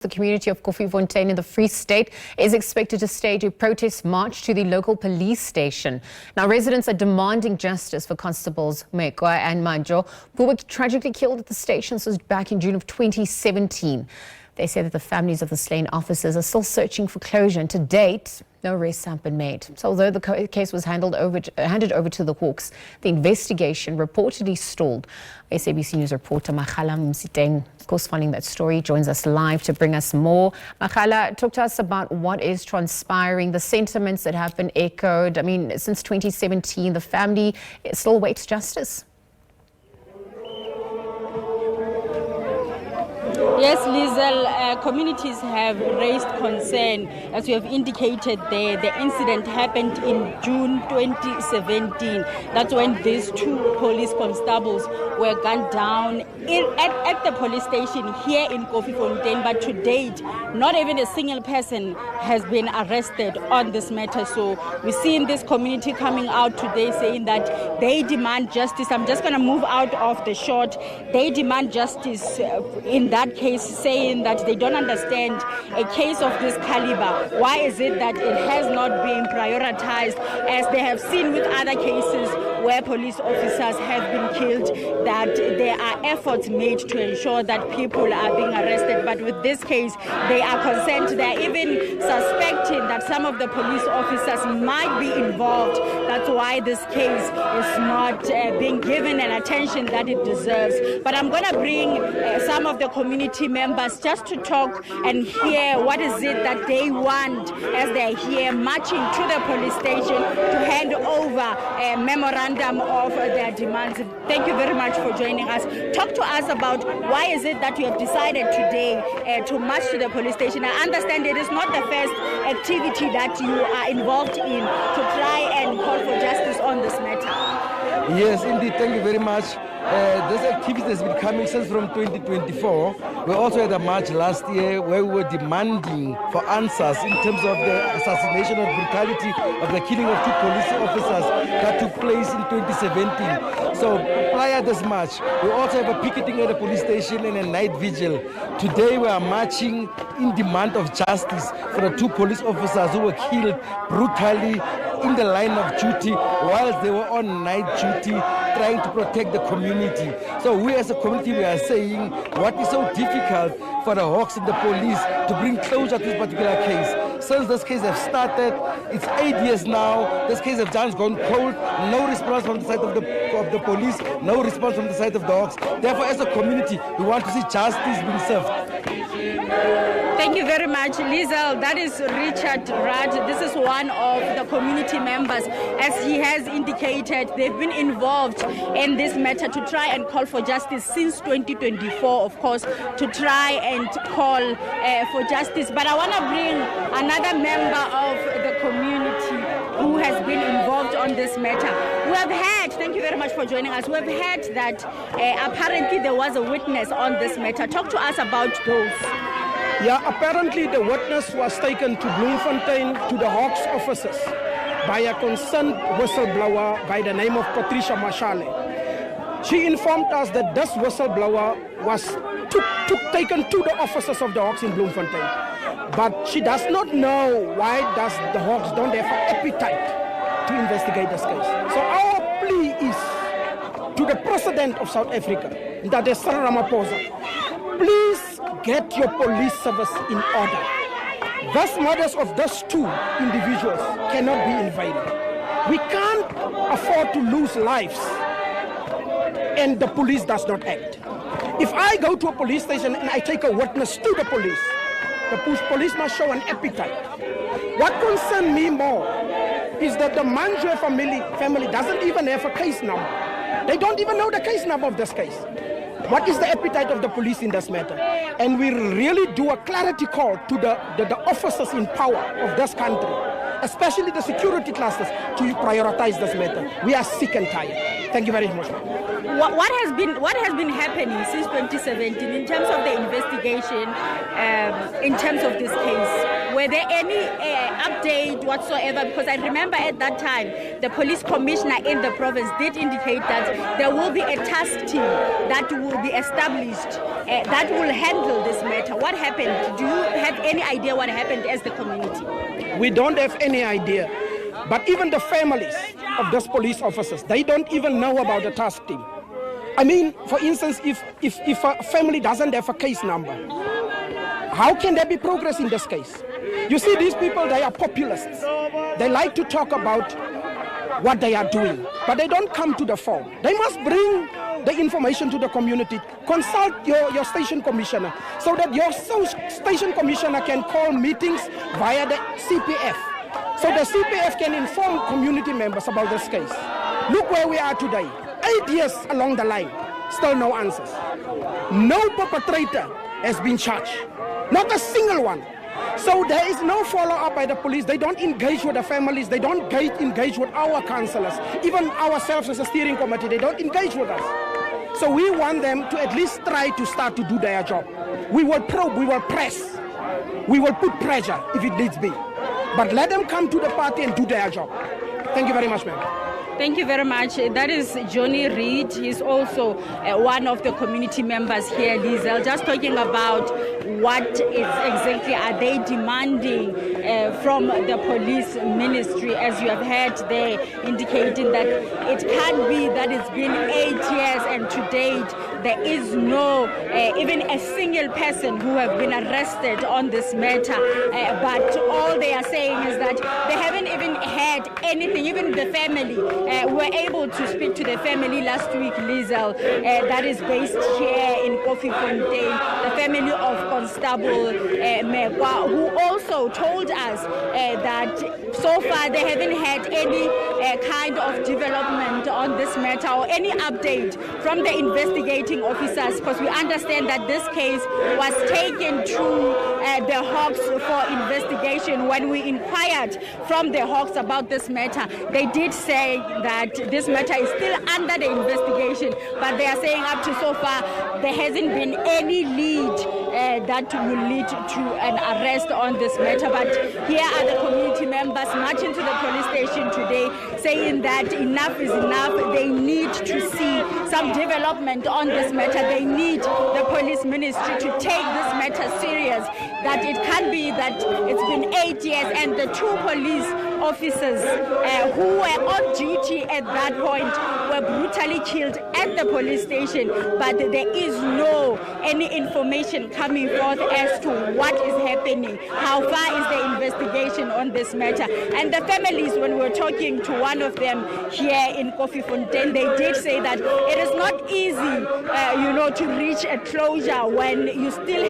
The community of Koffiefontein in the Free State is expected to stage a protest march to the local police station. Now, residents are demanding justice for Constables Mekoa and Manjo, who were tragically killed at the station back in June of 2017. They say that the families of the slain officers are still searching for closure, and to date, no arrests have been made. So although the case was handed over to the Hawks, the investigation reportedly stalled. SABC News reporter Makgala Msiteng, corresponding that story, joins us live to bring us more. Makgala, talk to us about what is transpiring, the sentiments that have been echoed. I mean, since 2017, the family still awaits justice. Yes, Lizel, communities have raised concern. As you have indicated there, the incident happened in June 2017. That's when these two police constables were gunned down at the police station here in Koffiefontein. But to date, not even a single person has been arrested on this matter. So we're seeing this community coming out today saying that they demand justice. I'm just going to move out of the shot. They demand justice in that case, saying that they don't understand a case of this caliber. Why is it that it has not been prioritized, as they have seen with other cases where police officers have been killed, that there are efforts made to ensure that people are being arrested. But with this case, they are concerned. They are even suspecting that some of the police officers might be involved. That's why this case is not being given an attention that it deserves. But I'm going to bring some of the community members just to talk and hear what is it that they want as they're here marching to the police station to hand over a memorandum of their demands. Thank you very much for joining us. Talk to us about why is it that you have decided today to march to the police station. I understand it is not the first activity that you are involved in to try and call for justice on this matter. Yes, indeed. Thank you very much. This activity has been coming since from 2024. We also had a march last year where we were demanding for answers in terms of the assassination or brutality of the killing of two police officers that took place in 2017. So prior to this march, we also have a picketing at the police station and a night vigil. Today we are marching in demand of justice for the two police officers who were killed brutally in the line of duty whilst they were on night duty trying to protect the community. So we as a community, we are saying what is so difficult for the Hawks and the police to bring closure to this particular case. Since this case has started, it's 8 years now, this case has just gone cold, no response from the side of the police, no response from the side of the Hawks. Therefore, as a community, we want to see justice being served. Thank you very much, Lizel. That is Richard Raj. This is one of the community members. As he has indicated, they've been involved in this matter to try and call for justice since 2024, of course, to try and call for justice. But I want to bring another member of the community who has been involved on this matter. We have heard, thank you very much for joining us, we have heard that apparently there was a witness on this matter. Talk to us about those. Yeah, apparently the witness was taken to Bloemfontein to the Hawks officers by a concerned whistleblower by the name of Patricia Mashale. She informed us that this whistleblower was taken to the officers of the Hawks in Bloemfontein. But she does not know why does the Hawks don't have an appetite to investigate this case. So our plea is to the President of South Africa, that is Cyril Ramaphosa, please get your police service in order. Thus matters of those two individuals cannot be in vain. We can't afford to lose lives and the police does not act. If I go to a police station and I take a witness to the police must show an appetite. What concerns me more is that the Manjo family doesn't even have a case number. They don't even know the case number of this case. What is the appetite of the police in this matter? And we really do a clarity call to the officers in power of this country, especially the security classes, to prioritize this matter. We are sick and tired. Thank you very much. What has been happening since 2017 in terms of the investigation, in terms of this case? Were there any update whatsoever? Because I remember at that time, the police commissioner in the province did indicate that there will be a task team that will be established that will handle this matter. What happened? Do you have any idea what happened as the community? We don't have any idea. But even the families of those police officers, they don't even know about the task team. I mean, for instance, if a family doesn't have a case number, how can there be progress in this case? You see, these people, they are populists. They like to talk about what they are doing, but they don't come to the fore. They must bring the information to the community. Consult your station commissioner so that your station commissioner can call meetings via the CPF. So the CPF can inform community members about this case. Look where we are today. 8 years along the line, still no answers. No perpetrator has been charged. Not a single one. So there is no follow-up by the police. They don't engage with the families. They don't engage with our councillors. Even ourselves as a steering committee, they don't engage with us. So we want them to at least try to start to do their job. We will probe, we will press. We will put pressure if it needs be. But let them come to the party and do their job. Thank you very much, ma'am. Thank you very much. That is Johnny Reid. He's also one of the community members here, Liesel. Just talking about what exactly are they demanding from the police ministry, as you have heard there indicating that it can't be that it's been 8 years and to date there is no even a single person who have been arrested on this matter. But all they are saying is that they haven't even had anything. Even the family were able to speak to the family last week, Liesel, that is based here in Koffiefontein, the family of Constable Mekoa, who also told us that so far they haven't had any kind of development on this matter or any update from the investigating officers, because we understand that this case was taken to the Hawks for investigation. When we inquired from the Hawks about this matter, they did say that this matter is still under the investigation, but they are saying up to so far there hasn't been any lead that will lead to an arrest on this matter. But here are the community members marching to the police station today saying that enough is enough. They need to see some development on this matter. They need the police ministry to take this matter serious, that it can't be that it's been 8 years and the two police officers who were on duty at that point were brutally killed at the police station, but there is any information coming forth as to what is happening, how far is the investigation on this matter. And the families, when we were talking to one of them here in Koffiefontein, they did say that it is not easy to reach a closure when you still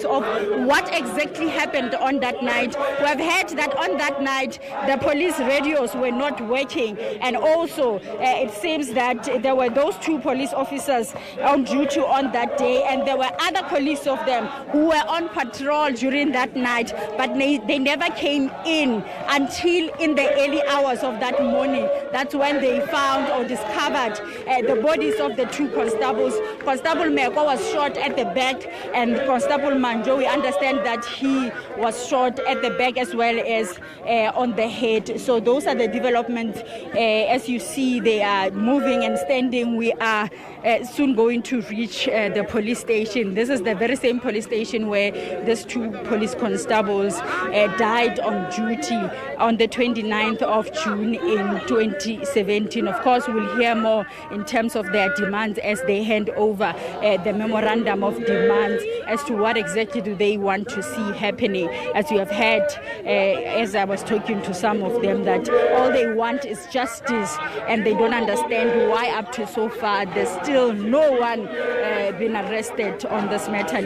of what exactly happened on that night. We have heard that on that night the police radios were not working, and also it seems that there were those two police officers on duty on that day, and there were other colleagues of them who were on patrol during that night, but they never came in until in the early hours of that morning. That's when they found or discovered the bodies of the two constables. Constable Mekoa was shot at the back, and Constable Manjo, we understand that he was shot at the back as well as on the head. So those are the developments. As you see, they are moving and standing. We are soon going to reach the police station. This is the very same police station where these two police constables died on duty on the 29th of June in 2017. Of course, we'll hear more in terms of their demands as they hand over the memorandum of demands as to what exactly do they want to see happening. As you have heard, as I was talking to some of them, that all they want is justice, and they don't understand why up to so far there's still no one been arrested on this matter.